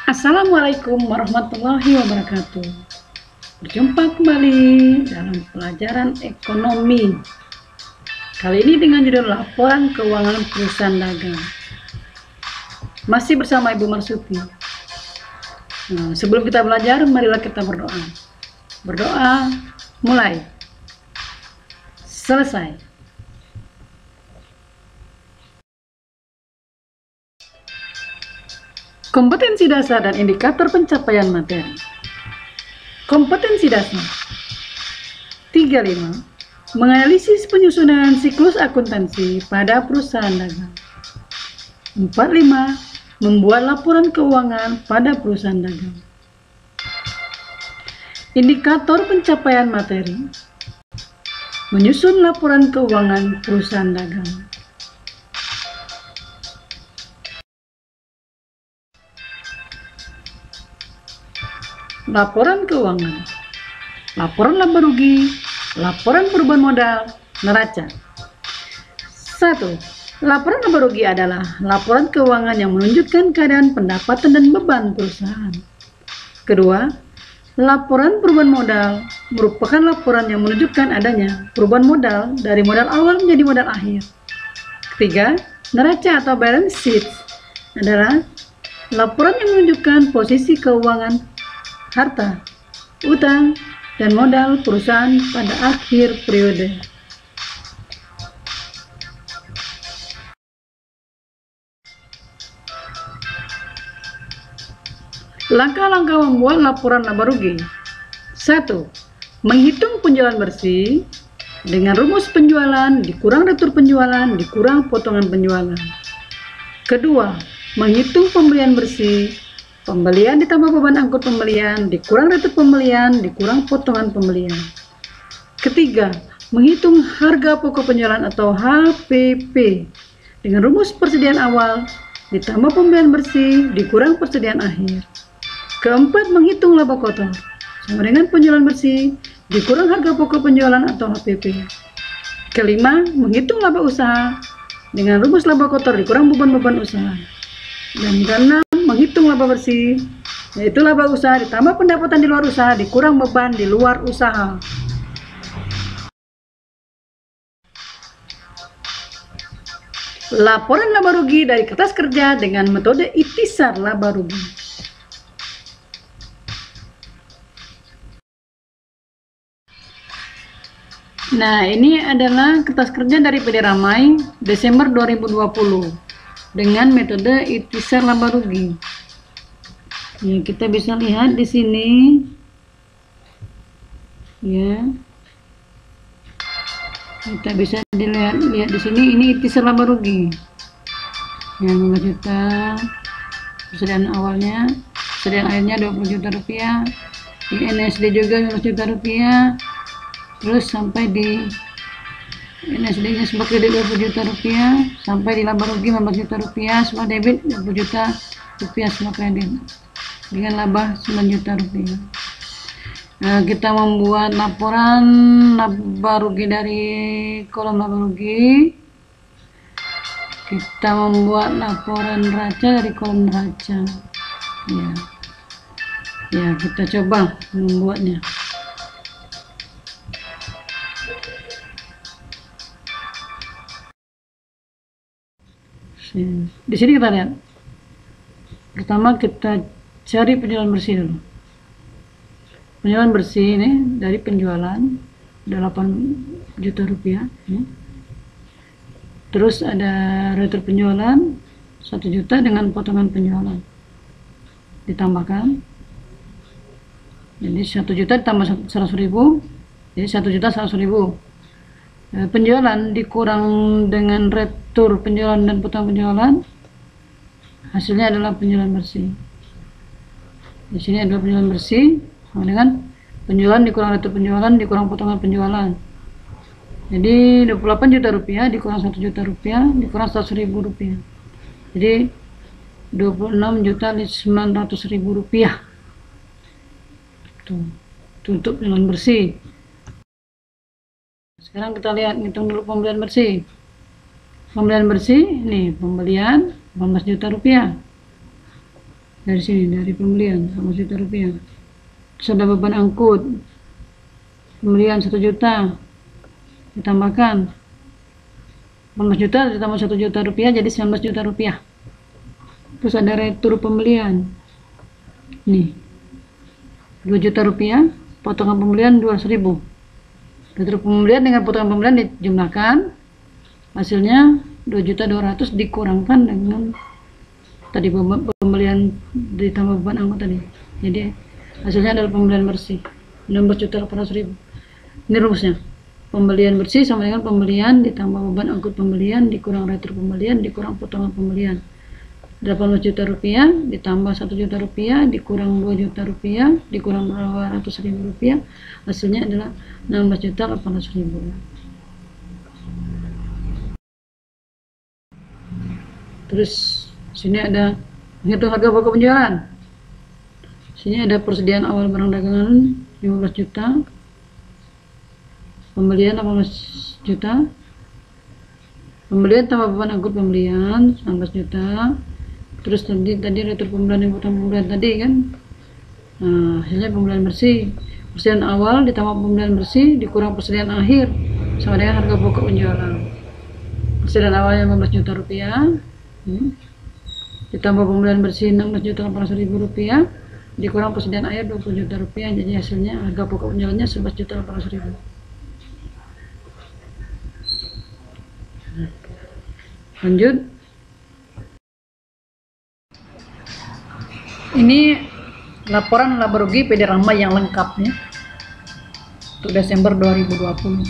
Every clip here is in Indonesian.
Assalamualaikum warahmatullahi wabarakatuh. Berjumpa kembali dalam pelajaran ekonomi. Kali ini dengan judul laporan keuangan perusahaan dagang. Masih bersama Ibu Marsuti. Sebelum kita belajar, marilah kita berdoa. Berdoa, mulai. Selesai. Kompetensi dasar dan indikator pencapaian materi. Kompetensi dasar 35. Menganalisis penyusunan siklus akuntansi pada perusahaan dagang. 45. Membuat laporan keuangan pada perusahaan dagang. Indikator pencapaian materi. Menyusun laporan keuangan perusahaan dagang. Laporan keuangan, laporan laba rugi, laporan perubahan modal, neraca. 1. Laporan laba rugi adalah laporan keuangan yang menunjukkan keadaan pendapatan dan beban perusahaan. Kedua, laporan perubahan modal merupakan laporan yang menunjukkan adanya perubahan modal dari modal awal menjadi modal akhir. Ketiga, neraca atau balance sheet adalah laporan yang menunjukkan posisi keuangan harta, utang, dan modal perusahaan pada akhir periode. Langkah-langkah membuat laporan laba rugi. 1. Menghitung penjualan bersih dengan rumus penjualan dikurang retur penjualan dikurang potongan penjualan. Kedua, menghitung pembelian bersih, pembelian ditambah beban angkut pembelian, dikurang retur pembelian, dikurang potongan pembelian. Ketiga, menghitung harga pokok penjualan atau HPP dengan rumus persediaan awal, ditambah pembelian bersih, dikurang persediaan akhir. Keempat, menghitung laba kotor, sama dengan penjualan bersih, dikurang harga pokok penjualan atau HPP. Kelima, menghitung laba usaha dengan rumus laba kotor, dikurang beban usaha. Dan keenam, menghitung laba bersih, yaitu laba usaha ditambah pendapatan di luar usaha dikurang beban di luar usaha. Laporan laba rugi dari kertas kerja dengan metode ikhtisar laba rugi. Nah, ini adalah kertas kerja dari PD Ramai Desember 2020 dengan metode ikhtisar laba rugi. Ya, kita bisa lihat di sini. Ya. Kita bisa dilihat di sini, ini ikhtisar laba rugi. Ya, 15 juta. Persediaan awalnya, persediaan akhirnya 20 juta rupiah. Di NSD juga 15 juta rupiah. Terus sampai di NSD-nya sebuah kredit 20 juta rupiah, sampai di laba rugi 15 juta rupiah, semua debit 20 juta rupiah semua kredit dengan laba 9 juta rupiah. Nah, kita membuat laporan laba rugi dari kolom laba rugi. Kita membuat laporan neraca dari kolom neraca. Ya, kita coba membuatnya. Di sini kita lihat. Pertama kita cari penjualan bersih dulu. Penjualan bersih ini dari penjualan 8 juta rupiah. Terus ada retur penjualan 1 juta dengan potongan penjualan. Ditambahkan. Jadi 1 juta ditambah 100.000. Jadi 1 juta 100.000. Penjualan dikurang dengan retur penjualan dan potongan penjualan, hasilnya adalah penjualan bersih. Di sini adalah penjualan bersih sama dengan penjualan dikurang retur penjualan dikurang potongan penjualan. Jadi 28 juta rupiah dikurang 1 juta rupiah dikurang 100.000 rupiah. Jadi 26.900.000 rupiah. Tuh, untuk penjualan bersih. Sekarang kita lihat, ngitung dulu pembelian bersih. Pembelian bersih, nih pembelian 18 juta rupiah. dari sini, dari pembelian 1 juta rupiah. Terus ada beban angkut pembelian 1 juta, ditambahkan 18 juta ditambah 1 juta rupiah jadi 19 juta rupiah. Terus ada retur pembelian nih 2 juta rupiah, potongan pembelian 200.000. Retur pembelian dengan potongan pembelian dijumlahkan, hasilnya 2.200.000 dikurangkan dengan tadi pembelian ditambah beban angkut tadi. Jadi hasilnya adalah pembelian bersih 16.800.000. Ini rumusnya. Pembelian bersih sama dengan pembelian ditambah beban angkut pembelian dikurang retur pembelian dikurang potongan pembelian. 18 juta rupiah ditambah 1 juta rupiah dikurang 2 juta rupiah dikurang 200.000 rupiah, hasilnya adalah 16.800.000. Terus sini ada menghitung harga pokok penjualan. Sini ada persediaan awal barang dagangan 15 juta, pembelian 18 juta, pembelian tambah beban angkut pembelian 19 juta. Terus tadi retur pembelian yang potong pembelian tadi kan, nah hasilnya pembelian bersih. Persediaan awal ditambah pembelian bersih dikurang persediaan akhir sama dengan harga pokok penjualan. Persediaan awalnya 15 juta rupiah, ditambah pembelian bersih 16.800.000 rupiah dikurang persediaan akhir 20 juta rupiah, jadi hasilnya harga pokok penjualannya 11.800.000. Lanjut, ini laporan laba rugi PD Rama yang lengkapnya untuk Desember 2020.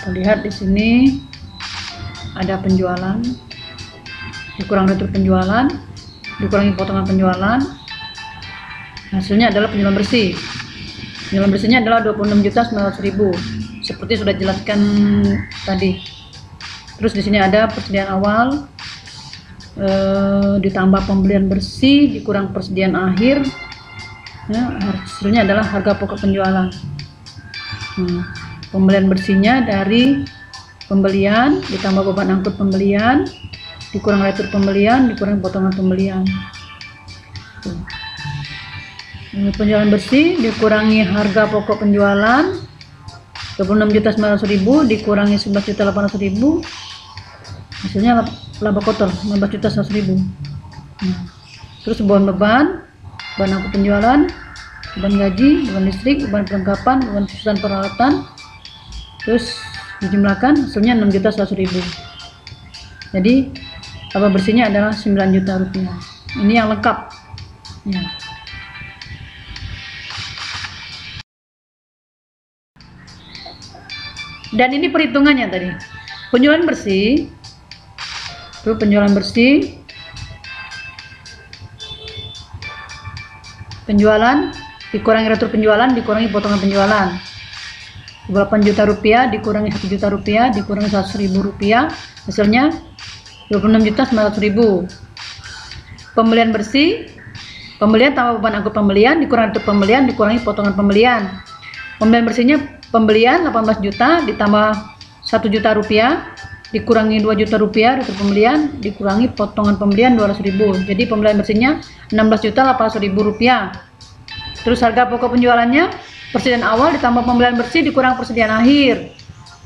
Kita lihat di sini ada penjualan, dikurang retur penjualan, dikurangi potongan penjualan, hasilnya adalah penjualan bersih. Penjualan bersihnya adalah 26.900.000 seperti sudah dijelaskan tadi. Terus di sini ada persediaan awal ditambah pembelian bersih dikurang persediaan akhir, ya, hasilnya adalah harga pokok penjualan. Pembelian bersihnya dari pembelian ditambah beban angkut pembelian dikurang retur pembelian dikurang potongan pembelian. Penjualan bersih dikurangi harga pokok penjualan 26.900.000 dikurangi 11.800.000, hasilnya laba kotor 15.100.000. Terus beban angkut penjualan, beban gaji, beban listrik, beban perlengkapan, beban susunan peralatan, terus dijumlahkan hasilnya 6.100.000. Jadi laba bersihnya adalah 9 juta rupiah. Ini yang lengkap ya. Dan ini perhitungannya tadi. Penjualan bersih itu penjualan bersih, penjualan dikurangi retur penjualan dikurangi potongan penjualan 8 juta rupiah dikurangi 1 juta rupiah dikurangi 100.000 rupiah, hasilnya 26.900.000. Pembelian bersih, pembelian tambah beban angkut pembelian dikurangi retur pembelian dikurangi potongan pembelian. Pembelian bersihnya pembelian 18 juta ditambah 1 juta rupiah dikurangi 2 juta rupiah retur pembelian dikurangi potongan pembelian 200.000, jadi pembelian bersihnya 16.800.000 rupiah. Terus harga pokok penjualannya persediaan awal ditambah pembelian bersih dikurang persediaan akhir.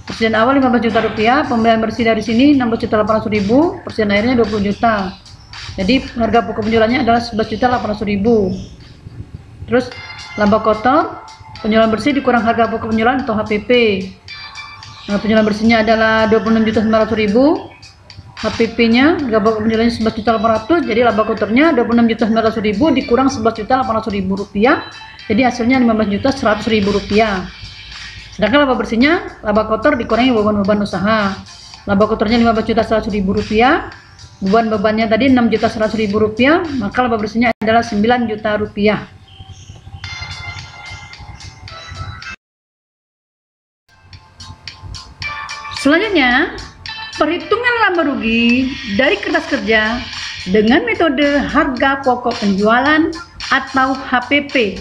Persediaan awal 15 juta rupiah, pembelian bersih dari sini 16.800.000, persediaan akhirnya 20 juta. Jadi harga pokok penjualannya adalah 11.800.000. Terus laba kotor penjualan bersih dikurang harga pokok penjualan atau HPP. Nah, penjualan bersihnya adalah 26.900.000, HPP-nya harga pokok penjualannya 11.800.000, jadi laba kotornya 26.900.000 dikurang 11.800.000 rupiah, jadi hasilnya 15.100.000 rupiah. Sedangkan laba bersihnya, laba kotor dikurangi beban-beban usaha. Laba kotornya 15.100.000 rupiah, beban-bebannya tadi 6.100.000 rupiah, maka laba bersihnya adalah 9 juta rupiah. Selanjutnya, perhitungan laba rugi dari kertas kerja dengan metode harga pokok penjualan atau HPP.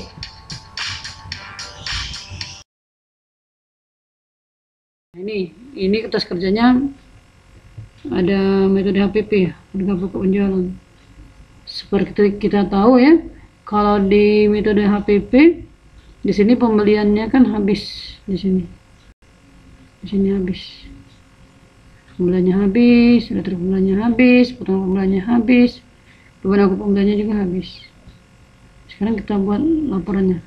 Ini kertas kerjanya ada metode HPP, harga pokok penjualan. Seperti kita tahu ya, kalau di metode HPP di sini pembeliannya kan habis di sini. Di sini habis. Pembeliannya habis, retur pembeliannya habis, potongan pembeliannya habis, beban aku pembeliannya juga habis. Sekarang kita buat laporannya.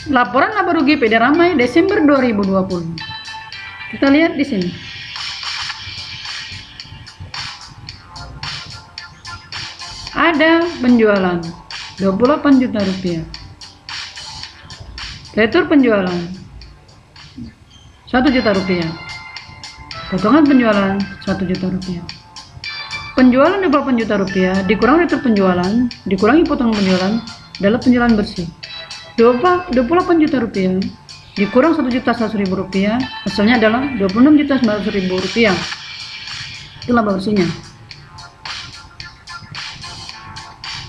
Laporan laba rugi PD Ramai Desember 2020. Kita lihat di sini. Ada penjualan 28 juta rupiah. Retur penjualan 1 juta rupiah. Potongan penjualan 1 juta rupiah. Penjualan 28 juta rupiah dikurang retur penjualan, dikurangi potongan penjualan adalah penjualan bersih. 28 juta rupiah dikurang 1.100.000 rupiah, hasilnya adalah 26.900.000 rupiah. Itu laba bersihnya.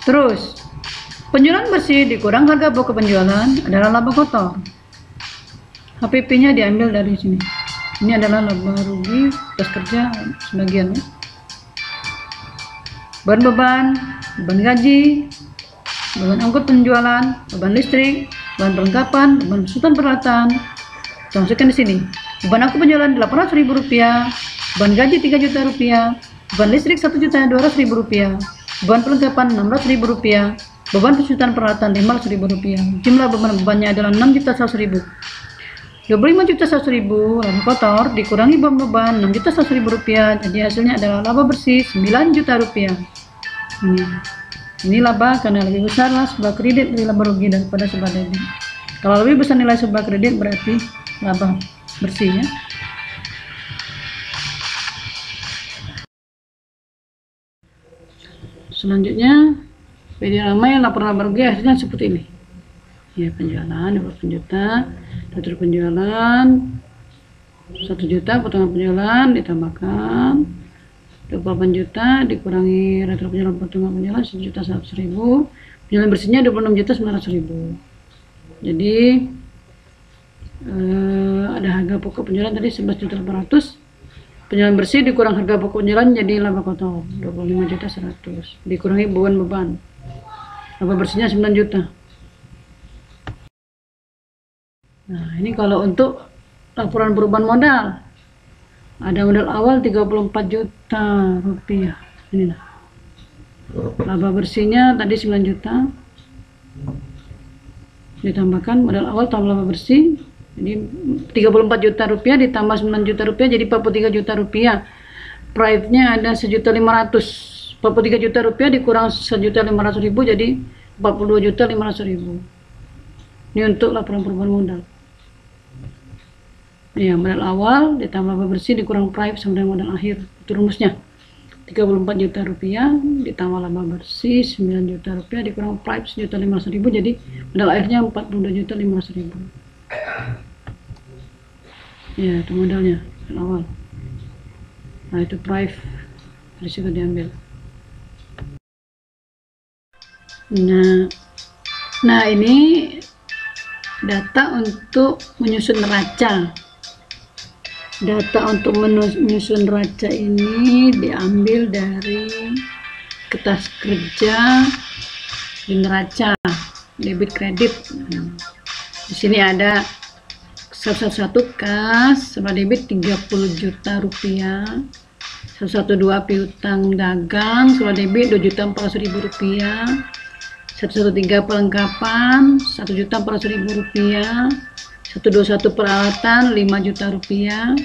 Terus, penjualan bersih dikurang harga pokok penjualan adalah laba kotor. HPP-nya diambil dari sini. Ini adalah laba rugi plus kerja sebagian ya. Beban gaji, beban angkut penjualan, beban listrik, beban perlengkapan, beban besutan peralatan. Contohkan di sini. Beban angkut penjualan 800.000 rupiah, beban gaji 3 juta rupiah, beban listrik 1.200.000 rupiah, beban perlengkapan 600.000 rupiah, beban besutan peralatan 500.000 rupiah. Jumlah bebannya adalah 6.100.000. 25.100.000 laba kotor dikurangi beban 6.100.000 rupiah, jadi hasilnya adalah laba bersih 9 juta rupiah. Ini laba karena lebih besar lah sebuah kredit dari laba rugi daripada sebuah debit. Kalau lebih besar nilai sebuah kredit berarti laba bersihnya. Selanjutnya PD Ramai laporan laba rugi hasilnya seperti ini. Ya, penjualan 28 juta, retur penjualan 1 juta, potongan penjualan ditambahkan 28 juta dikurangi retur penjualan potongan penjualan 1.100.000, penjualan bersihnya 26.900.000. Jadi ada harga pokok penjualan tadi 11.800.000, penjualan bersih dikurang harga pokok penjualan jadi laba kotor 25.100.000 dikurangi beban, laba bersihnya 9 juta. Nah, ini kalau untuk laporan perubahan modal. Ada modal awal 34 juta rupiah. Ini nah. Laba bersihnya tadi 9 juta. Ditambahkan modal awal tambah laba bersih. Jadi 34 juta rupiah ditambah 9 juta rupiah jadi 43 juta rupiah. Price-nya ada 1.500.000. 43 juta rupiah dikurang 1.500.000 jadi 42.500.000. Ini untuk laporan perubahan modal. Ya, modal awal ditambah laba bersih dikurang price sama dengan modal akhir. Itu rumusnya. 34 juta rupiah ditambah laba bersih 9 juta rupiah dikurang price 1.500.000 jadi modal akhirnya 42.500.000. Ya, itu modalnya modal awal. Nah, itu price risiko diambil. Nah ini data untuk menyusun neraca. Data untuk menyusun neraca ini diambil dari kertas kerja di neraca debit kredit. Di sini ada 111 kas sebuah debit 30 juta rupiah, 112 piutang dagang sebuah debit 2.400.000 rupiah, 113 perlengkapan 1.400.000 rupiah, 121 peralatan 5 juta rupiah,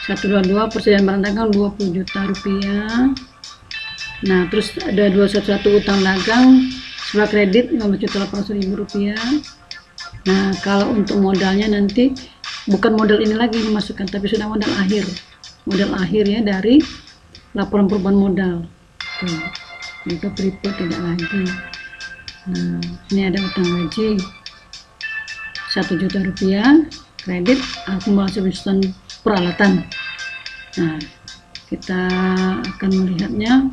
122 persediaan barang dagang 20 juta rupiah. Nah, terus ada 211 utang dagang sebuah kredit 15.800.000 rupiah. Nah, kalau untuk modalnya nanti bukan modal ini lagi dimasukkan, tapi sudah modal akhir ya dari laporan perubahan modal. Tuh, itu prepare tidak lagi. Nah, ini ada utang gaji 1 juta rupiah, kredit akumulasi besutan peralatan. Nah, kita akan melihatnya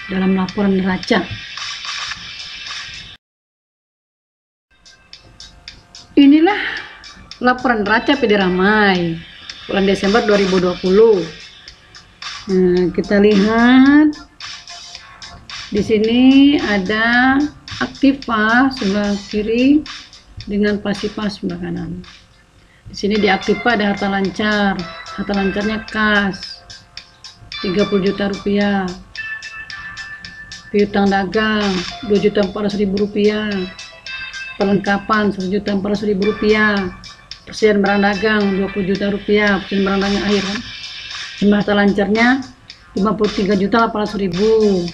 dalam laporan neraca. Inilah laporan neraca PD Ramai bulan Desember 2020. Nah, kita lihat di sini ada aktiva sebelah kiri dengan pasiva sebelah kanan. Di sini di aktiva ada harta lancar. Harta lancarnya kas 30 juta rupiah. Piutang dagang 2.400.000 rupiah. Perlengkapan 1.400.000 rupiah. Persediaan barang dagang 20 juta rupiah. Persediaan barang dagang akhir kan. Jumlah harta lancarnya 53.800.000.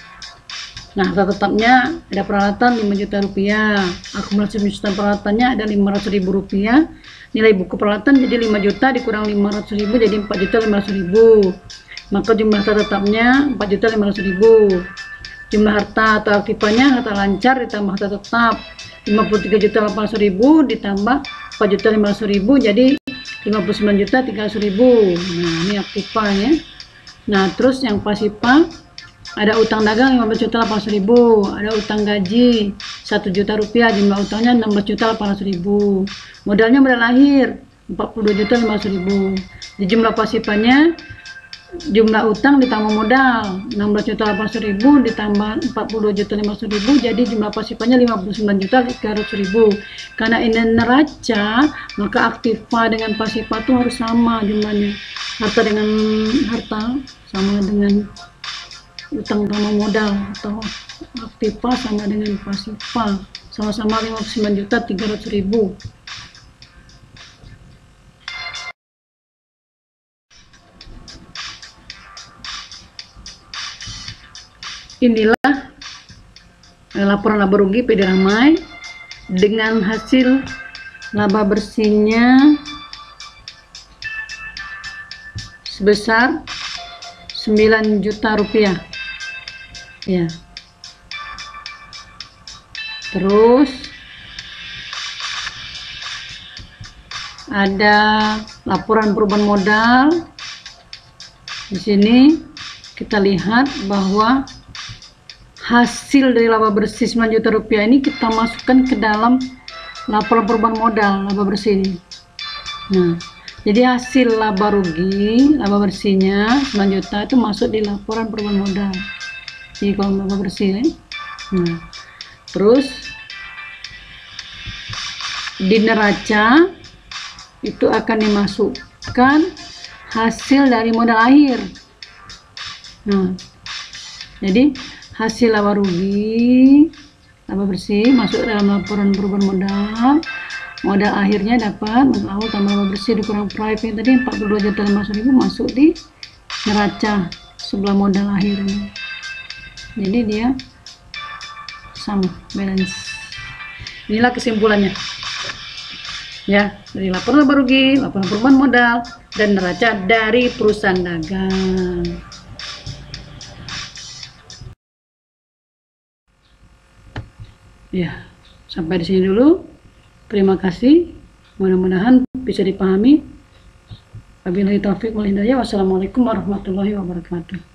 Nah, harta tetapnya ada peralatan 5 juta rupiah. Akumulasi penyusutan peralatannya ada 500.000 rupiah. Nilai buku peralatan jadi 5 juta dikurang 500.000 jadi 4.500.000. Maka jumlah harta tetapnya 4.500.000. Jumlah harta atau aktifanya harta lancar ditambah harta tetap 53.800.000 ditambah 4.500.000 jadi 59.300.000. Nah, ini aktifanya. Nah, terus yang pasiva ada utang dagang 15.800.000, ada utang gaji 1 juta rupiah, jumlah utangnya 16.800.000. Modalnya modal lahir 42.500.000. Di jumlah pasivanya jumlah utang ditambah modal 16.800.000 ditambah 42.500.000 jadi jumlah pasivanya 59.300.000. Karena ini neraca, maka aktiva dengan pasiva itu harus sama jumlahnya. Harta dengan harta sama dengan utang tambah modal, atau aktiva sama dengan pasiva sama-sama 59.300.000. Inilah laporan laba rugi PD Ramai dengan hasil laba bersihnya sebesar 9 juta rupiah. Ya. Terus ada laporan perubahan modal. Di sini kita lihat bahwa hasil dari laba bersih 9 juta rupiah ini kita masukkan ke dalam laporan perubahan modal laba bersih ini. Nah, jadi hasil laba rugi, laba bersihnya 9 juta itu masuk di laporan perubahan modal di kolom laba bersih ya. Nah, terus di neraca itu akan dimasukkan hasil dari modal akhir. Nah, jadi hasil laba rugi, laba bersih masuk dalam laporan perubahan modal. Modal akhirnya dapat modal awal tambah laba bersih dikurang private tadi 42.500.000 masuk di neraca sebelah modal akhirnya. Jadi dia sama balance. Inilah kesimpulannya. Ya, dari laporan laba rugi, laporan perubahan modal, dan neraca dari perusahaan dagang. Ya, sampai di sini dulu. Terima kasih. Mudah-mudahan bisa dipahami. Wabillahi taufiq wal hidayah. Wassalamualaikum warahmatullahi wabarakatuh.